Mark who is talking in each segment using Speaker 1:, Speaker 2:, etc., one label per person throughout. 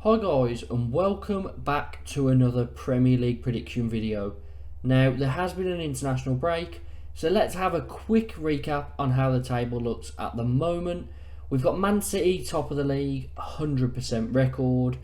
Speaker 1: Hi guys, and welcome back to another Premier League prediction video. Now there has been an international break, so let's have a quick recap on how the table looks at the moment. We've got Man City top of the league, 100% record,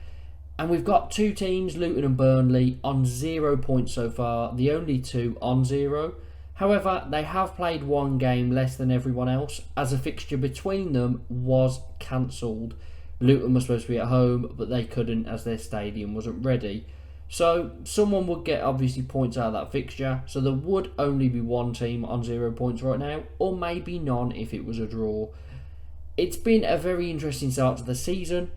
Speaker 1: and we've got two teams, Luton and Burnley, on 0 points so far, the only two on 0. However, they have played one game less than everyone else, as a fixture between them was cancelled. Luton was supposed to be at home, but they couldn't as their stadium wasn't ready. So someone would get obviously points out of that fixture. So there would only be one team on 0 points right now, or maybe none if it was a draw. It's been a very interesting start to the season.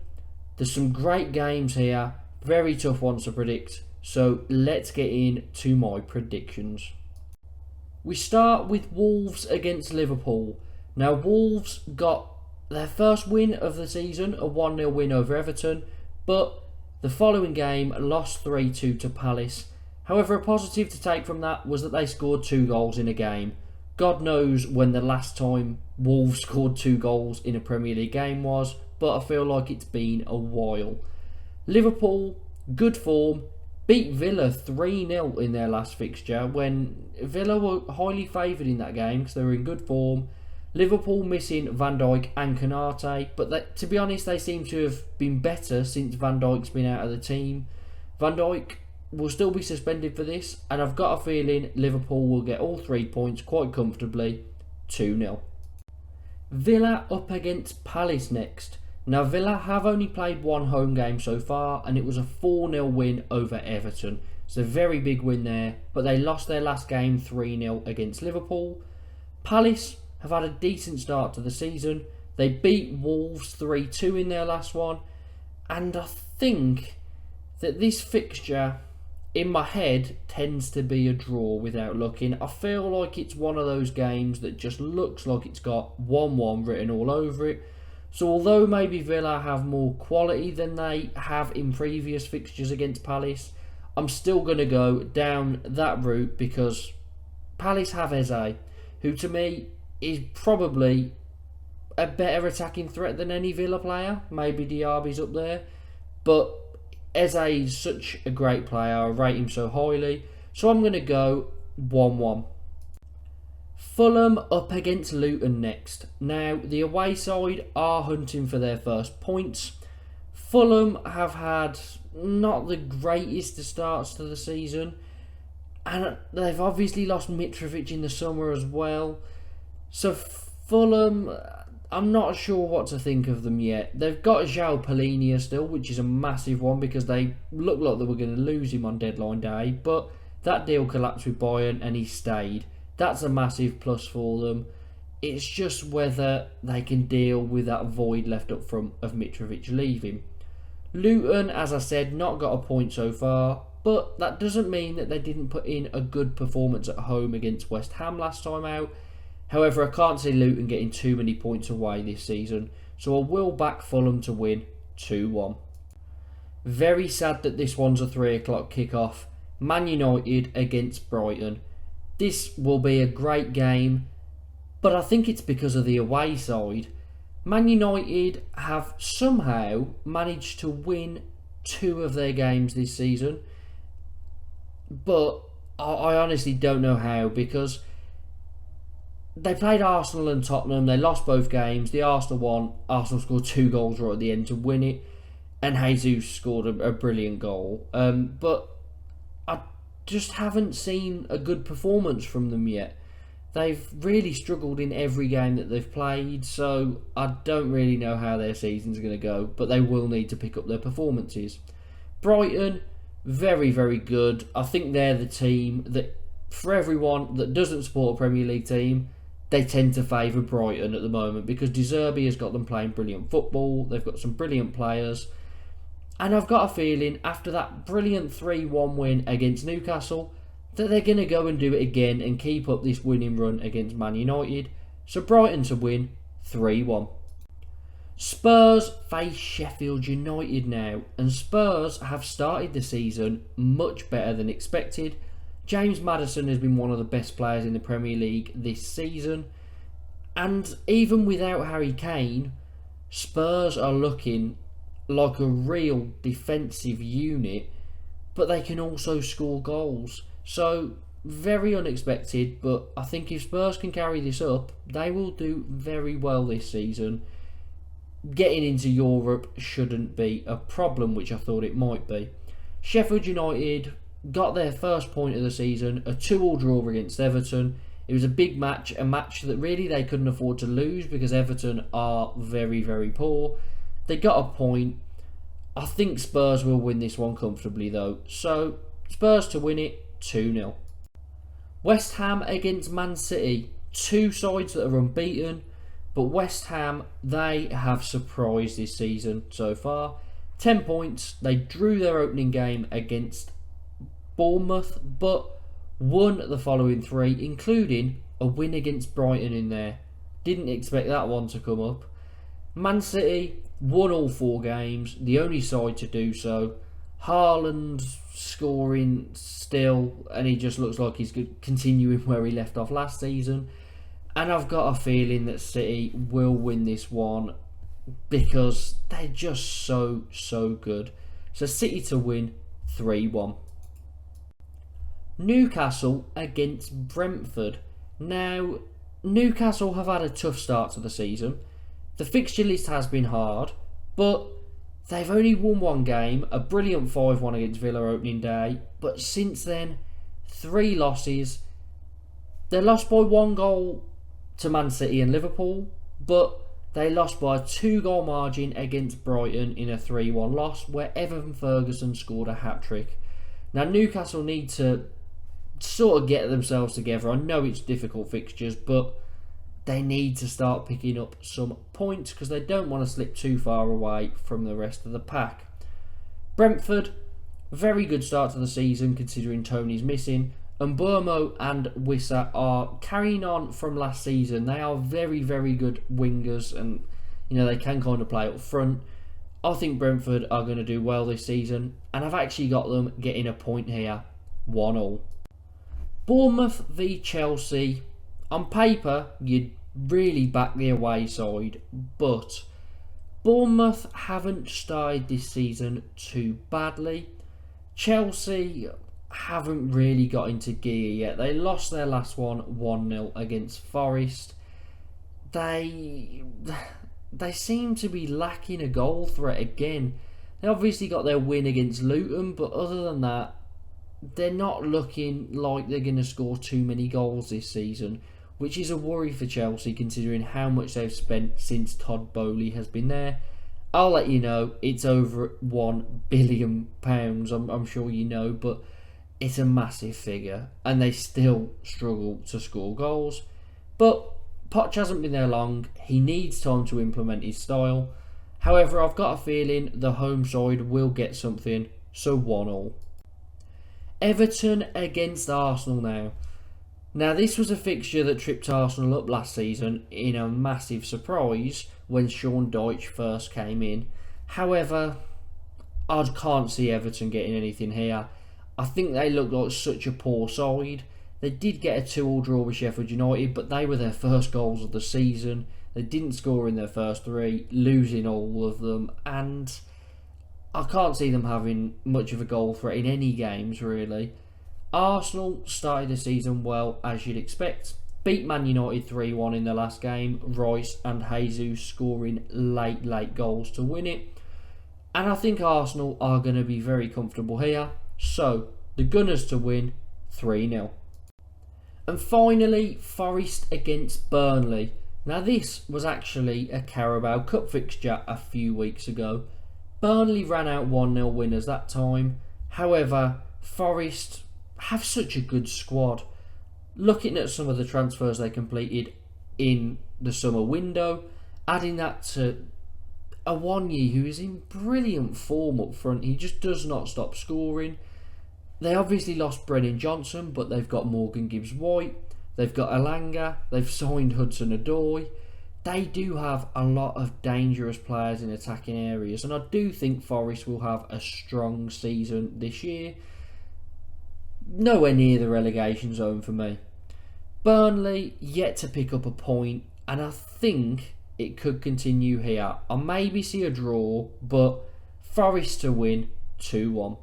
Speaker 1: There's some great games here, very tough ones to predict. So let's get into my predictions. We start with Wolves against Liverpool. Now Wolves got their first win of the season, a 1-0 win over Everton, but the following game lost 3-2 to Palace. However, a positive to take from that was that they scored 2 goals in a game. God knows when the last time Wolves scored 2 goals in a Premier League game was, but I feel like it's been a while. Liverpool, good form, beat Villa 3-0 in their last fixture when Villa were highly favoured in that game because they were in good form. Liverpool missing Van Dijk and Konate, but to be honest, they seem to have been better since Van Dijk's been out of the team. Van Dijk will still be suspended for this, and I've got a feeling Liverpool will get all 3 points quite comfortably, 2-0. Villa up against Palace next. Now Villa have only played one home game so far, and it was a 4-0 win over Everton. It's a very big win there, but they lost their last game 3-0 against Liverpool. Palace have had a decent start to the season. They beat Wolves 3-2 in their last one, and I think that this fixture in my head tends to be a draw without looking. I feel like it's one of those games that just looks like it's got 1-1 written all over it. So although maybe Villa have more quality than they have in previous fixtures against Palace, I'm still going to go down that route because Palace have Eze, who to me is probably a better attacking threat than any Villa player. Maybe Diaby's up there, but Eze is such a great player. I rate him so highly. So I'm going to go 1-1. Fulham up against Luton next. Now, the away side are hunting for their first points. Fulham have had not the greatest of starts to the season, and they've obviously lost Mitrovic in the summer as well. So Fulham, I'm not sure what to think of them yet. They've got João Palhinha still, which is a massive one because they looked like they were going to lose him on deadline day, but that deal collapsed with Bayern and he stayed. That's a massive plus for them. It's just whether they can deal with that void left up front of Mitrovic leaving. Luton, as I said, not got a point so far, but that doesn't mean that they didn't put in a good performance at home against West Ham last time out. However, I can't see Luton getting too many points away this season, so I will back Fulham to win 2-1. Very sad that this one's a 3 o'clock kickoff. Man United against Brighton. This will be a great game, but I think it's because of the away side. Man United have somehow managed to win 2 of their games this season, but I honestly don't know how, because they played Arsenal and Tottenham. They lost both games. The Arsenal won. Arsenal scored 2 goals right at the end to win it, and Jesus scored a brilliant goal. But I just haven't seen a good performance from them yet. They've really struggled in every game that they've played, so I don't really know how their season's going to go, but they will need to pick up their performances. Brighton, very, very good. I think they're the team that, for everyone that doesn't support a Premier League team, they tend to favour Brighton at the moment because De Zerbi has got them playing brilliant football. They've got some brilliant players. And I've got a feeling after that brilliant 3-1 win against Newcastle that they're going to go and do it again and keep up this winning run against Man United. So Brighton to win 3-1. Spurs face Sheffield United now, and Spurs have started the season much better than expected. James Maddison has been one of the best players in the Premier League this season, and even without Harry Kane, Spurs are looking like a real defensive unit, but they can also score goals. So very unexpected, but I think if Spurs can carry this up, they will do very well this season. Getting into Europe shouldn't be a problem, which I thought it might be. Sheffield United got their first point of the season, a 2-2 draw against Everton. It was a big match, a match that really they couldn't afford to lose because Everton are very, very poor. They got a point. I think Spurs will win this one comfortably though. So, Spurs to win it, 2-0. West Ham against Man City. Two sides that are unbeaten. But West Ham, they have surprised this season so far. 10 points. They drew their opening game against Bournemouth, but won the following 3, including a win against Brighton in there. Didn't expect that one to come up. Man City won all 4 games, the only side to do so. Haaland scoring still, and he just looks like he's continuing where he left off last season. And I've got a feeling that City will win this one because they're just so good. So City to win, 3-1. Newcastle against Brentford. Now, Newcastle have had a tough start to the season. The fixture list has been hard, but they've only won 1 game, a brilliant 5-1 against Villa opening day. But since then, 3 losses. They lost by 1 goal to Man City and Liverpool, but they lost by a 2-goal margin against Brighton in a 3-1 loss where Evan Ferguson scored a hat-trick. Now Newcastle need to sort of get themselves together. I know it's difficult fixtures, but they need to start picking up some points because they don't want to slip too far away from the rest of the pack. Brentford, very good start to the season considering Tony's missing. And Burmo and Wissa are carrying on from last season. They are very, very good wingers and they can kind of play up front. I think Brentford are going to do well this season and I've actually got them getting a point here, 1-1. Bournemouth v Chelsea. On paper, you'd really back the away side, but Bournemouth haven't started this season too badly. Chelsea haven't really got into gear yet. They lost their last one 1-0 against Forest. They seem to be lacking a goal threat again. They obviously got their win against Luton, but other than that, they're not looking like they're going to score too many goals this season, which is a worry for Chelsea considering how much they've spent since Todd Boehly has been there. I'll let you know, it's over £1 billion, I'm sure you know, but it's a massive figure and they still struggle to score goals. But Poch hasn't been there long. He needs time to implement his style. However, I've got a feeling the home side will get something, so 1-1. Everton against Arsenal now. Now this was a fixture that tripped Arsenal up last season in a massive surprise when Sean Dyche first came in. However, I can't see Everton getting anything here. I think they look like such a poor side. They did get a 2-2 draw with Sheffield United, but they were their first goals of the season. They didn't score in their first 3, losing all of them, and I can't see them having much of a goal threat in any games really. Arsenal started the season well, as you'd expect. Beat Man United 3-1 in the last game, Rice and Jesus scoring late goals to win it. And I think Arsenal are going to be very comfortable here. So, the Gunners to win, 3-0. And finally, Forest against Burnley. Now this was actually a Carabao Cup fixture a few weeks ago. Burnley ran out 1-0 winners that time. However, Forest have such a good squad. Looking at some of the transfers they completed in the summer window, adding that to Awoniyi, who is in brilliant form up front. He just does not stop scoring. They obviously lost Brennan Johnson, but they've got Morgan Gibbs-White. They've got Elanga. They've signed Hudson-Odoi. They do have a lot of dangerous players in attacking areas, and I do think Forest will have a strong season this year. Nowhere near the relegation zone for me. Burnley yet to pick up a point, and I think it could continue here. I maybe see a draw, but Forest to win 2-1.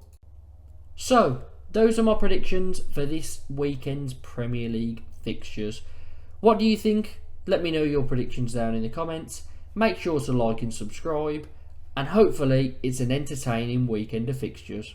Speaker 1: So, those are my predictions for this weekend's Premier League fixtures. What do you think? Let me know your predictions down in the comments. Make sure to like and subscribe, and hopefully it's an entertaining weekend of fixtures.